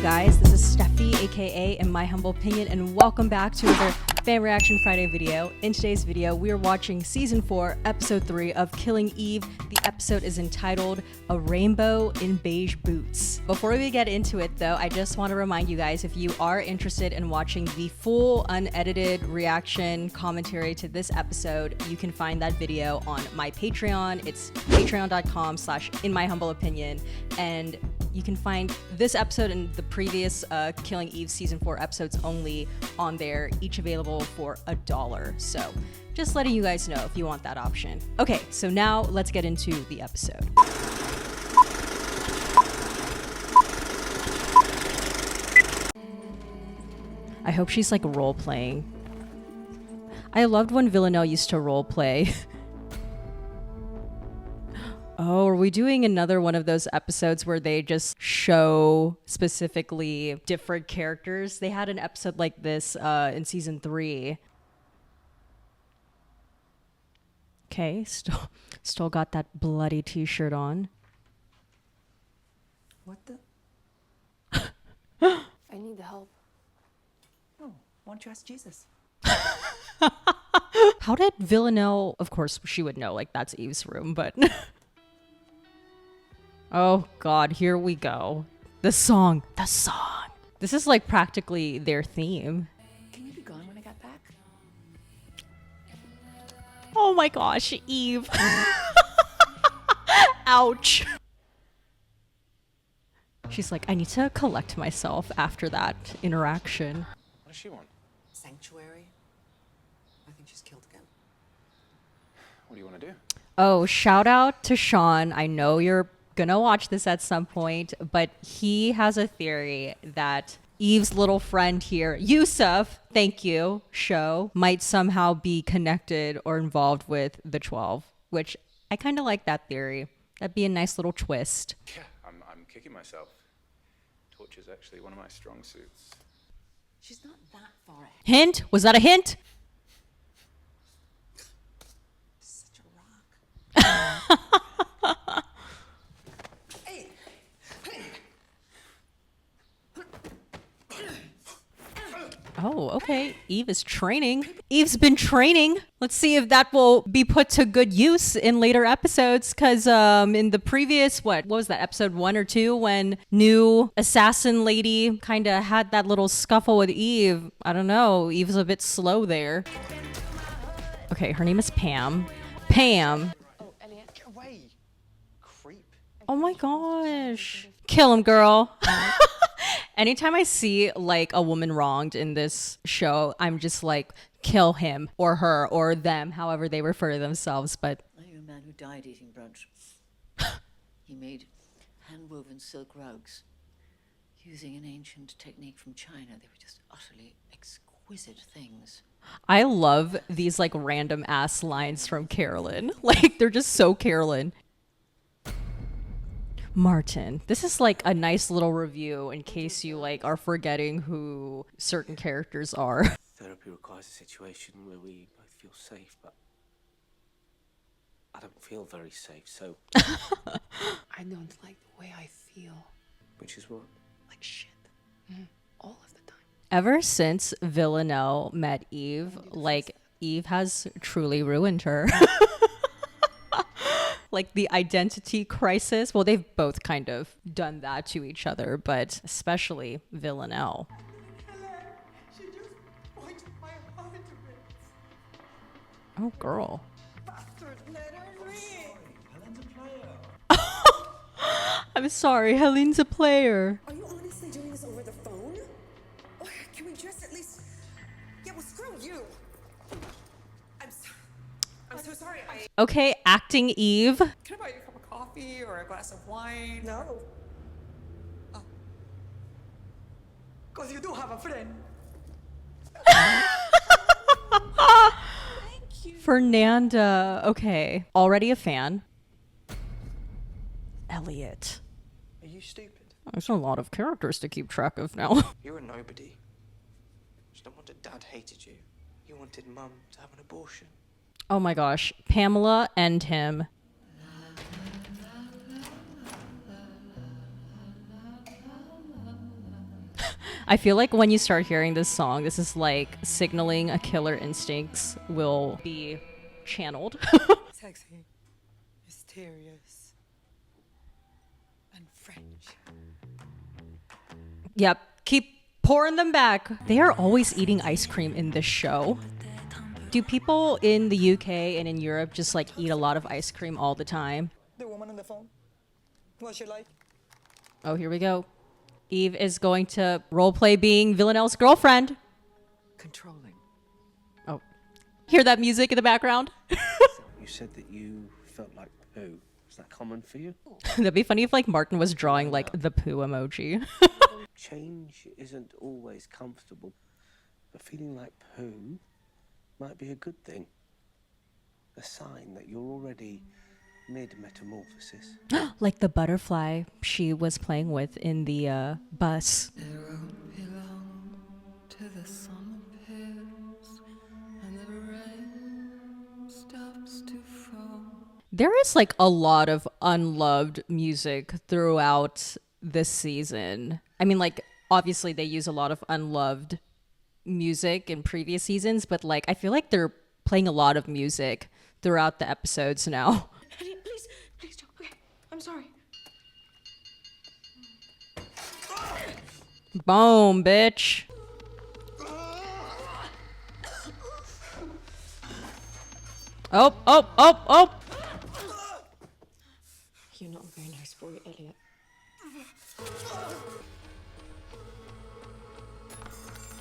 guys, this is Steffi, aka In My Humble Opinion, and welcome back to another Fan Reaction Friday video. In today's video, we are watching Season 4, Episode 3 of Killing Eve. The episode is entitled A Rainbow in Beige Boots. Before we get into it though, I just want to remind you guys, if you are interested in watching the full unedited reaction commentary to this episode, you can find that video on my Patreon. It's patreon.com/inmyhumbleopinion, and you can find this episode and the previous Killing Eve Season 4 episodes only on there, each available for $1. So just letting you guys know if you want that option. Okay, so now let's get into the episode. I hope she's like role playing. I loved when Villanelle used to role play. Oh, are we doing another one of those episodes where they just show specifically different characters? They had an episode like this in Season 3. Okay, still got that bloody t-shirt on. What the? I need the help. Oh, why don't you ask Jesus? How did Villanelle, of course she would know, like that's Eve's room, but... Oh God, here we go. The song. This is like practically their theme. Can you be gone when I get back? Oh my gosh, Eve. Ouch. She's like, I need to collect myself after that interaction. What does she want? Sanctuary? I think she's killed again. What do you want to do? Oh, shout out to Sean. I know you're gonna watch this at some point, but he has a theory that Eve's little friend here, Yusuf, thank you, show, might somehow be connected or involved with the 12, which I kind of like that theory. That'd be a nice little twist. Yeah, I'm kicking myself. Torture's actually one of my strong suits. She's not that far ahead. Hint? Was that a hint? Such a rock. Oh, okay. Eve is training. Eve's been training. Let's see if that will be put to good use in later episodes. Because in the previous, what was that, episode 1 or 2, when new assassin lady kind of had that little scuffle with Eve. I don't know. Eve's a bit slow there. Okay, her name is Pam. Pam. Oh, Elliot. Get away, creep. Oh my gosh. Kill him, girl. Anytime I see like a woman wronged in this show, I'm just like, kill him or her or them, however they refer to themselves. But I knew a man who died eating brunch. He made hand-woven silk rugs using an ancient technique from China. They were just utterly exquisite things. I love these like random ass lines from Carolyn. Like they're just so Carolyn. Martin. This is like a nice little review in case you like are forgetting who certain characters are. Therapy requires a situation where we both feel safe, but I don't feel very safe, so... I don't like the way I feel. Which is what? Like shit. All of the time. Ever since Villanelle met Eve, like Eve has truly ruined her. Like the identity crisis. Well, they've both kind of done that to each other, but especially Villanelle. She just pointed my heart to bits. Oh, girl. Bastard, let her read. I'm sorry, Helene's a player. Are you honestly doing this over the phone? Or can we just at least... Yeah, well, screw you. I'm so sorry. Okay, acting Eve. Can I buy you a cup of coffee or a glass of wine? No. Because you do have a friend. Fernanda. Okay, already a fan. Elliot. Are you stupid? There's a lot of characters to keep track of now. You're a nobody. Just don't want a dad hated you. You wanted mum to have an abortion. Oh my gosh, Pamela and him. I feel like when you start hearing this song, this is like signaling a killer instincts will be channeled. Sexy, mysterious, and French. Yep, keep pouring them back. They are always eating ice cream in this show. Do people in the UK and in Europe just like eat a lot of ice cream all the time? The woman on the phone. What's she like? Oh, here we go. Eve is going to roleplay being Villanelle's girlfriend. Controlling. Oh, hear that music in the background? You said that you felt like poo. Is that common for you? That'd be funny if like Martin was drawing like the poo emoji. Change isn't always comfortable, but feeling like poo might be a good thing. A sign that you're already mid-metamorphosis. Like the butterfly she was playing with in the bus. To the sun appears, and the rain stops to fall. There is like a lot of unloved music throughout this season. I mean, like, obviously they use a lot of unloved music in previous seasons, but like, I feel like they're playing a lot of music throughout the episodes now. Eddie, please don't. Okay, I'm sorry. Boom, bitch. Oh. You're not a very nice boy, Elliot.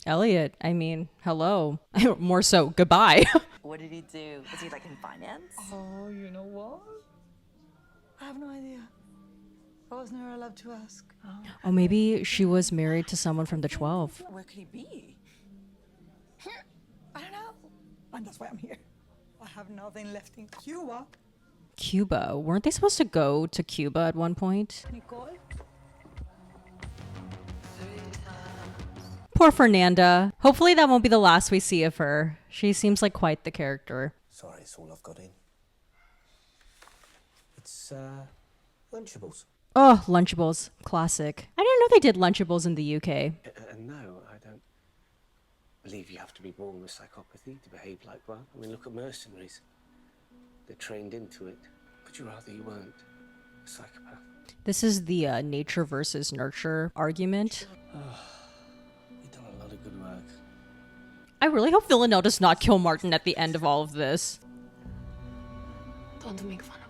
Elliot, I mean, hello. More so, goodbye. What did he do? Was he like in finance? Oh, you know what? I have no idea. I was never allowed to ask. Oh, maybe she was married to someone from the 12. Where could he be? I don't know. And that's why I'm here. I have nothing left in Cuba. Cuba. Weren't they supposed to go to Cuba at one point? Nicole? Poor Fernanda. Hopefully that won't be the last we see of her. She seems like quite the character. Sorry, it's all I've got in. It's, Lunchables. Oh, Lunchables. Classic. I didn't know they did Lunchables in the UK. No, I don't believe you have to be born with psychopathy to behave like one. I mean, look at mercenaries. They're trained into it. But you'd rather you weren't a psychopath. This is the nature versus nurture argument. You've done a lot of good work. I really hope Villanelle does not kill Martin at the end of all of this. Don't make fun of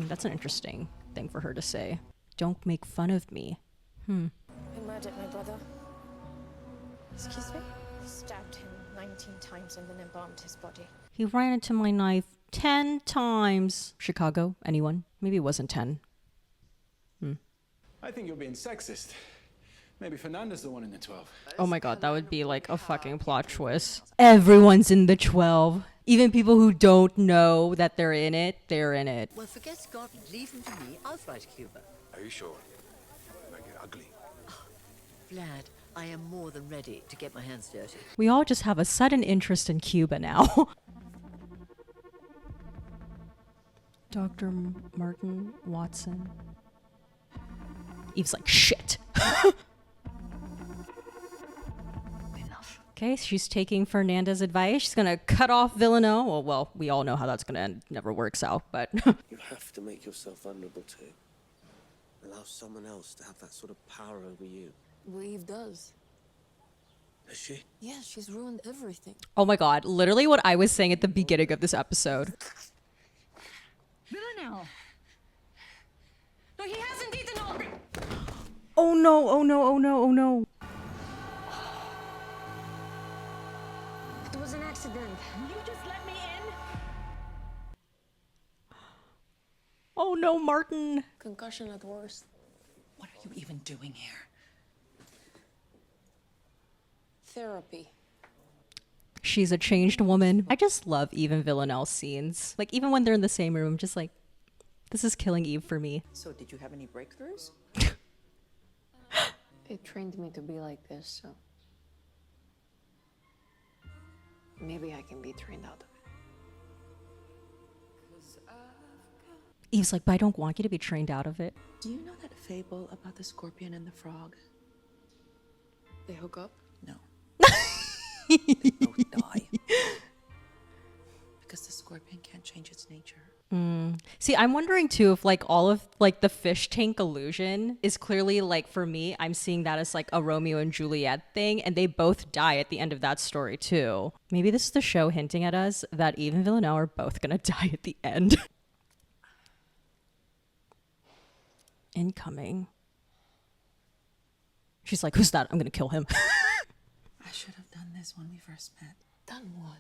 me. That's an interesting thing for her to say. Don't make fun of me. He murdered my brother. Excuse me? He stabbed him 19 times and then embalmed his body. He ran into my knife 10 times. Chicago, anyone? Maybe it wasn't 10. I think you're being sexist. Maybe Fernanda's the one in the 12. Oh my god, that would be like a fucking plot twist. Everyone's in the 12. Even people who don't know that they're in it, they're in it. Well, forget Scotland. Leave him to me. I'll fly to Cuba. Are you sure? Make it ugly. Vlad, I am more than ready to get my hands dirty. We all just have a sudden interest in Cuba now. Dr. Martin Watson. Eve's like, shit. Enough. Okay, she's taking Fernanda's advice. She's gonna cut off Villanelle. Well, we all know how that's gonna end. Never works out, but... You have to make yourself vulnerable too. Allow someone else to have that sort of power over you. Well, Eve does. Does she? Yeah, she's ruined everything. Oh my god, literally what I was saying at the beginning of this episode. Villanelle! No, he hasn't eaten all... Oh no, oh no, oh no, oh no. It was an accident. You just let me in? Oh no, Martin. Concussion at worst. What are you even doing here? Therapy. She's a changed woman. I just love Eve and Villanelle scenes. Like, even when they're in the same room, just like, this is killing Eve for me. So, did you have any breakthroughs? It trained me to be like this, so maybe I can be trained out of it. Eve's like, but I don't want you to be trained out of it. Do you know that fable about the scorpion and the frog? They hook up? No. They both die. Because the scorpion can't change its nature. See, I'm wondering too if like all of like the fish tank illusion is clearly like, for me, I'm seeing that as like a Romeo and Juliet thing, and they both die at the end of that story too. Maybe this is the show hinting at us that Eve and Villanelle are both gonna die at the end. Incoming. She's like, who's that? I'm gonna kill him. I should have done this when we first met. Done what?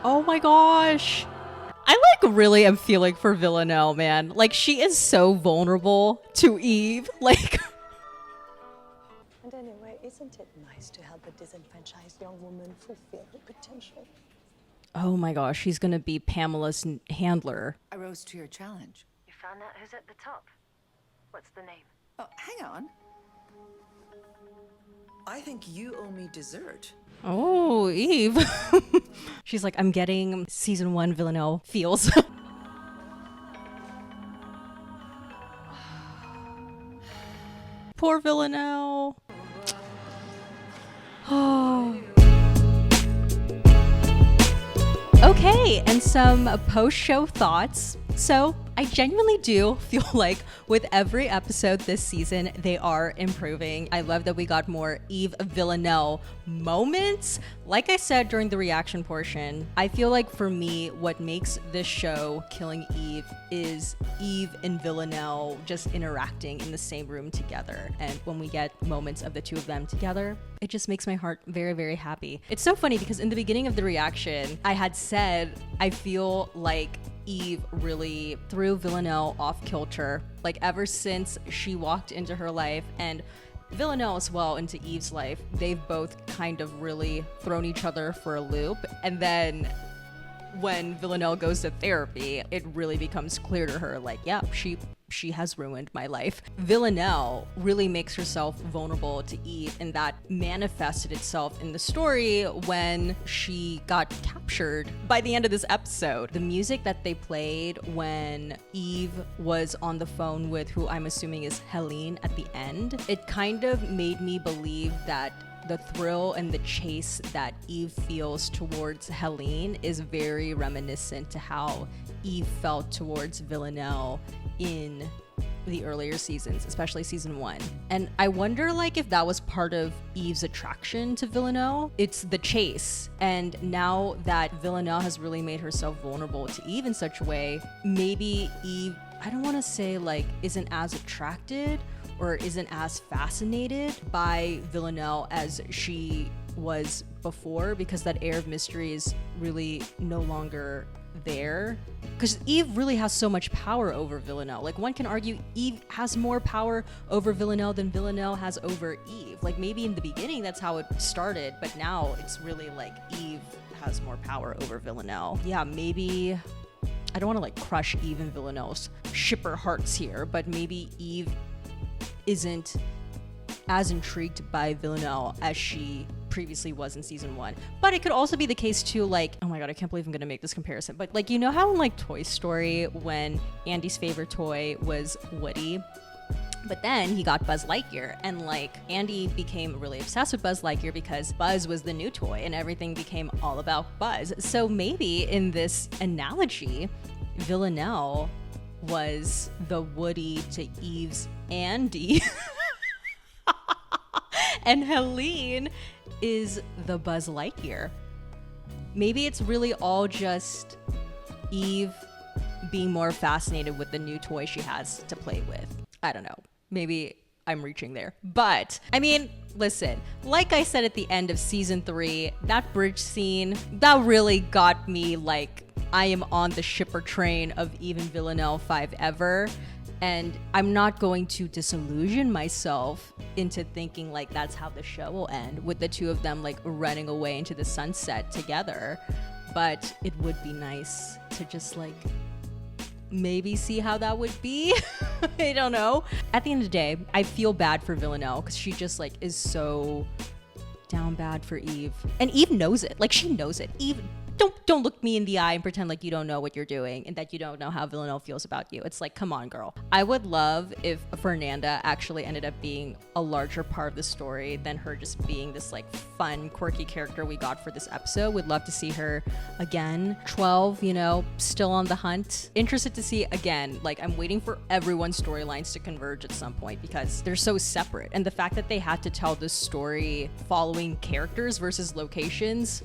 Oh my gosh. I like really am feeling for Villanelle, man. Like, she is so vulnerable to Eve. Like, And anyway, isn't it nice to help a disenfranchised young woman fulfill her potential? oh my gosh, she's gonna be Pamela's handler. I rose to your challenge. You found out who's at the top. What's the name? Oh, hang on. I think you owe me dessert. Oh, Eve. She's like, I'm getting season 1 Villanelle feels. Poor Villanelle. Oh. Okay, and some post-show thoughts. So, I genuinely do feel like with every episode this season, they are improving. I love that we got more Eve Villanelle moments. Like I said during the reaction portion, I feel like for me, what makes this show Killing Eve is Eve and Villanelle just interacting in the same room together. And when we get moments of the two of them together, it just makes my heart very, very happy. It's so funny because in the beginning of the reaction, I had said, I feel like Eve really threw Villanelle off kilter, like ever since she walked into her life, and Villanelle as well into Eve's life. They've both kind of really thrown each other for a loop. And then when Villanelle goes to therapy, it really becomes clear to her, like, yeah, she has ruined my life. Villanelle really makes herself vulnerable to Eve, and that manifested itself in the story when she got captured by the end of this episode. The music that they played when Eve was on the phone with who I'm assuming is Helene at the end, it kind of made me believe that the thrill and the chase that Eve feels towards Helene is very reminiscent to how Eve felt towards Villanelle in the earlier seasons, especially season 1. And I wonder like if that was part of Eve's attraction to Villanelle. It's the chase. And now that Villanelle has really made herself vulnerable to Eve in such a way, maybe Eve, I don't want to say like isn't as attracted or isn't as fascinated by Villanelle as she was before, because that air of mystery is really no longer there. Because Eve really has so much power over Villanelle. Like, one can argue Eve has more power over Villanelle than Villanelle has over Eve. Like, maybe in the beginning that's how it started, but now it's really like Eve has more power over Villanelle. Yeah, maybe I don't want to like crush Eve and Villanelle's shipper hearts here, but maybe Eve isn't as intrigued by Villanelle as she previously was in season 1. But it could also be the case too, like, oh my god, I can't believe I'm gonna make this comparison, but like, you know how in like Toy Story when Andy's favorite toy was Woody, but then he got Buzz Lightyear, and like Andy became really obsessed with Buzz Lightyear because Buzz was the new toy and everything became all about Buzz. So maybe in this analogy, Villanelle was the Woody to Eve's Andy. And Helene is the Buzz Lightyear. Maybe it's really all just Eve being more fascinated with the new toy she has to play with. I don't know. Maybe I'm reaching there. But, I mean, listen, like I said at the end of season 3, that bridge scene, that really got me like, I am on the shipper train of Eve and Villanelle 5 ever. And I'm not going to disillusion myself into thinking like that's how the show will end, with the two of them like running away into the sunset together. But it would be nice to just like maybe see how that would be. I don't know. At the end of the day, I feel bad for Villanelle because she just like is so down bad for Eve. And Eve knows it. Like, she knows it. Eve don't look me in the eye and pretend like you don't know what you're doing and that you don't know how Villanelle feels about you. It's like, come on, girl. I would love if Fernanda actually ended up being a larger part of the story than her just being this like fun, quirky character we got for this episode. Would love to see her again. 12, you know, still on the hunt. Interested to see again. Like, I'm waiting for everyone's storylines to converge at some point because they're so separate. And the fact that they had to tell this story following characters versus locations,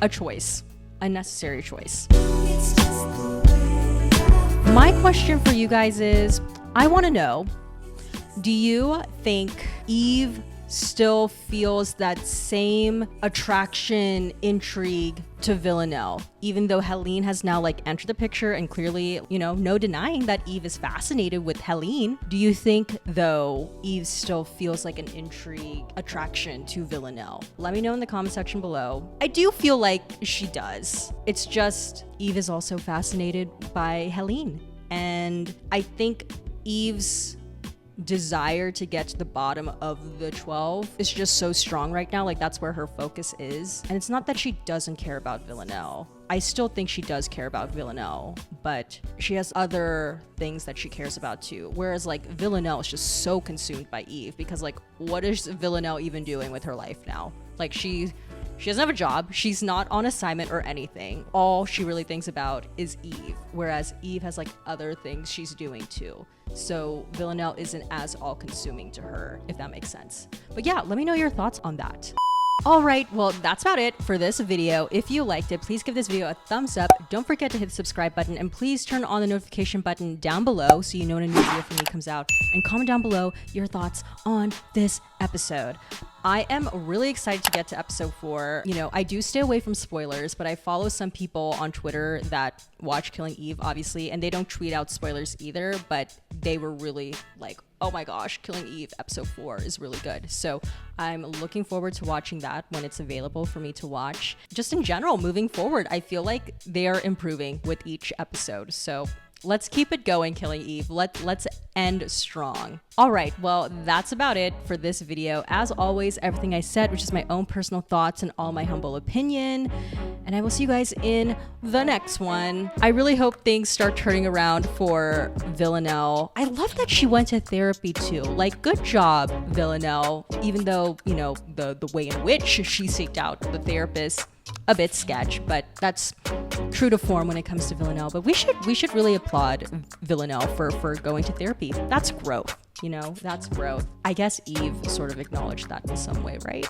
a choice, a necessary choice. My question for you guys is, I want to know, do you think Eve still feels that same attraction, intrigue to Villanelle, even though Helene has now like entered the picture and clearly, you know, no denying that Eve is fascinated with Helene? Do you think though Eve still feels like an intrigue, attraction to Villanelle? Let me know in the comment section below. I do feel like she does. It's just Eve is also fascinated by Helene, and I think Eve's desire to get to the bottom of the 12 is just so strong right now. Like, that's where her focus is. And it's not that she doesn't care about Villanelle. I still think she does care about Villanelle, but she has other things that she cares about too. Whereas like Villanelle is just so consumed by Eve because like, what is Villanelle even doing with her life now? Like, she doesn't have a job. She's not on assignment or anything. All she really thinks about is Eve, whereas Eve has like other things she's doing too. So Villanelle isn't as all-consuming to her, if that makes sense. But yeah, let me know your thoughts on that. All right, well, that's about it for this video. If you liked it, please give this video a thumbs up. Don't forget to hit the subscribe button, and please turn on the notification button down below so you know when a new video from me comes out. And comment down below your thoughts on this episode. I am really excited to get to episode 4. You know, I do stay away from spoilers, but I follow some people on Twitter that watch Killing Eve, obviously, and they don't tweet out spoilers either, but they were really like, oh my gosh, Killing Eve episode 4 is really good. So I'm looking forward to watching that when it's available for me to watch. Just in general, moving forward, I feel like they are improving with each episode. So let's keep it going, Killing Eve. Let's end strong. All right, well, that's about it for this video. As always, everything I said, which is my own personal thoughts and all my humble opinion. And I will see you guys in the next one. I really hope things start turning around for Villanelle. I love that she went to therapy too. Like, good job, Villanelle. Even though, you know, the way in which she seeked out the therapist, a bit sketch, but that's true to form when it comes to Villanelle. But we should really applaud Villanelle for going to therapy. That's growth, you know, that's growth. I guess Eve sort of acknowledged that in some way, right?